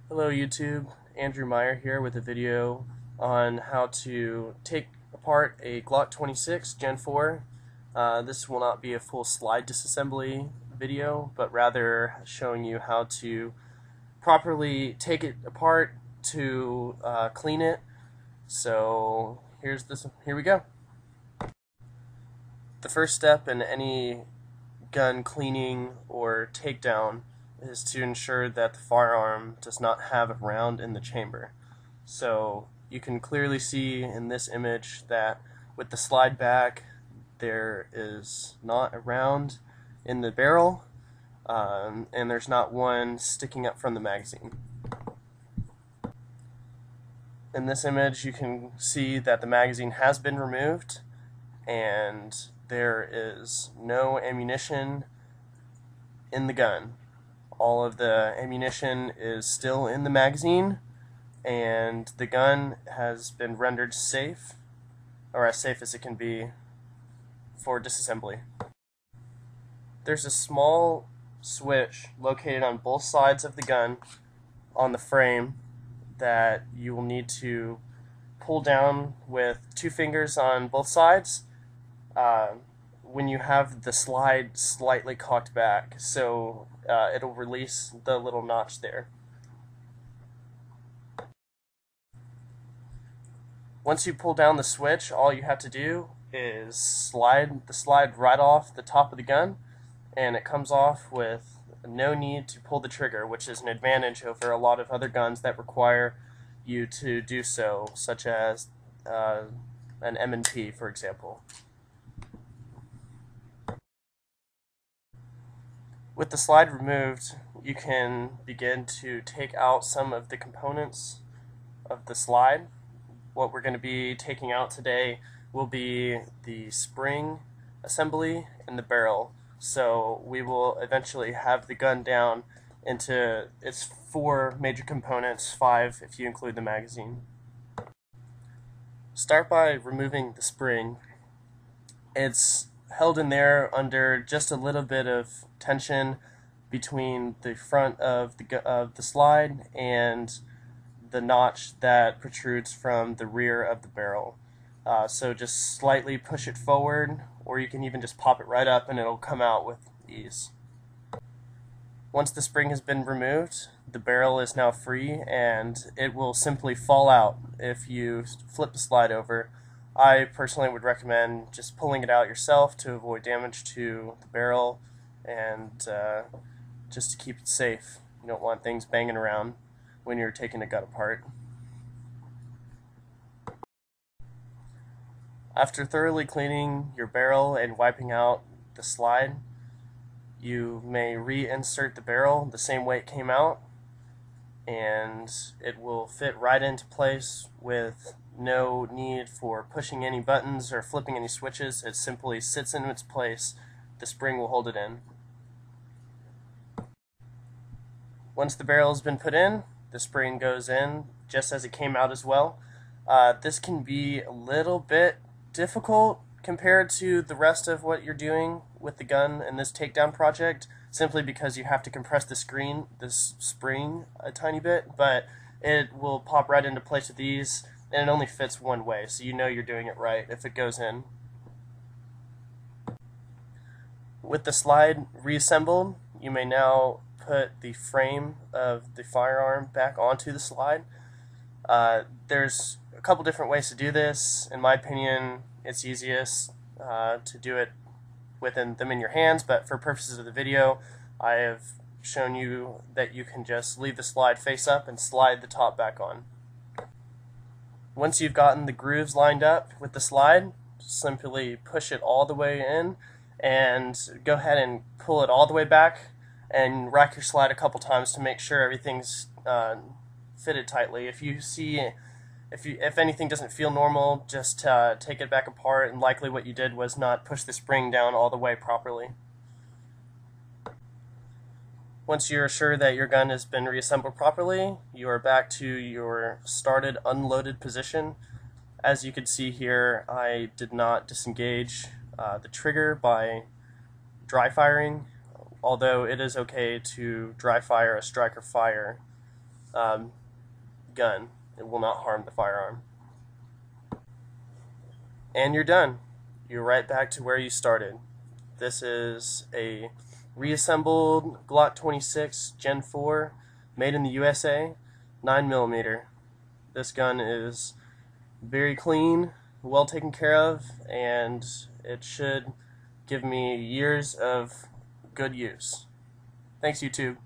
Hello YouTube, Andrew Meyer here with a video on how to take apart a Glock 26 Gen 4. This will not be a full slide disassembly video, but rather showing you how to properly take it apart to clean it. So here we go. The first step in any gun cleaning or takedown is to ensure that the firearm does not have a round in the chamber. So you can clearly see in this image that with the slide back there is not a round in the barrel, and there's not one sticking up from the magazine. In this image you can see that the magazine has been removed and there is no ammunition in the gun. All of the ammunition is still in the magazine, and the gun has been rendered safe, or as safe as it can be, for disassembly. There's a small switch located on both sides of the gun on the frame that you will need to pull down with 2 fingers on both sides when you have the slide slightly cocked back, so it'll release the little notch there. Once you pull down the switch, all you have to do is slide the slide right off the top of the gun, and it comes off with no need to pull the trigger, which is an advantage over a lot of other guns that require you to do so, such as an M&P, for example. With the slide removed, you can begin to take out some of the components of the slide. What we're going to be taking out today will be the spring assembly and the barrel. So we will eventually have the gun down into its 4 major components, 5 if you include the magazine. Start by removing the spring. It's held in there under just a little bit of tension between the front of the slide and the notch that protrudes from the rear of the barrel. So just slightly push it forward, or you can even just pop it right up and it'll come out with ease. Once the spring has been removed, the barrel is now free and it will simply fall out if you flip the slide over. I personally would recommend just pulling it out yourself to avoid damage to the barrel and just to keep it safe. You don't want things banging around when you're taking a gun apart. After thoroughly cleaning your barrel and wiping out the slide, you may reinsert the barrel the same way it came out, and it will fit right into place with no need for pushing any buttons or flipping any switches. It simply sits in its place. The spring will hold it in. Once the barrel has been put in, the spring goes in just as it came out as well. This can be a little bit difficult compared to the rest of what you're doing with the gun in this takedown project, simply because you have to compress the spring a tiny bit, but it will pop right into place with these, and it only fits one way, so you know you're doing it right if it goes in. With the slide reassembled, you may now put the frame of the firearm back onto the slide. There's a couple different ways to do this. In my opinion, it's easiest to do it with them in your hands, but for purposes of the video, I have shown you that you can just leave the slide face up and slide the top back on. Once you've gotten the grooves lined up with the slide, simply push it all the way in and go ahead and pull it all the way back and rack your slide a couple times to make sure everything's fitted tightly. If anything doesn't feel normal, just take it back apart, and likely what you did was not push the spring down all the way properly. Once you're sure that your gun has been reassembled properly, you are back to your started unloaded position. As you can see here, I did not disengage the trigger by dry firing, although it is okay to dry fire a striker fire gun. It will not harm the firearm. And you're done. You're right back to where you started. This is a reassembled Glock 26 Gen 4, made in the USA, 9mm. This gun is very clean, well taken care of, and it should give me years of good use. Thanks, YouTube.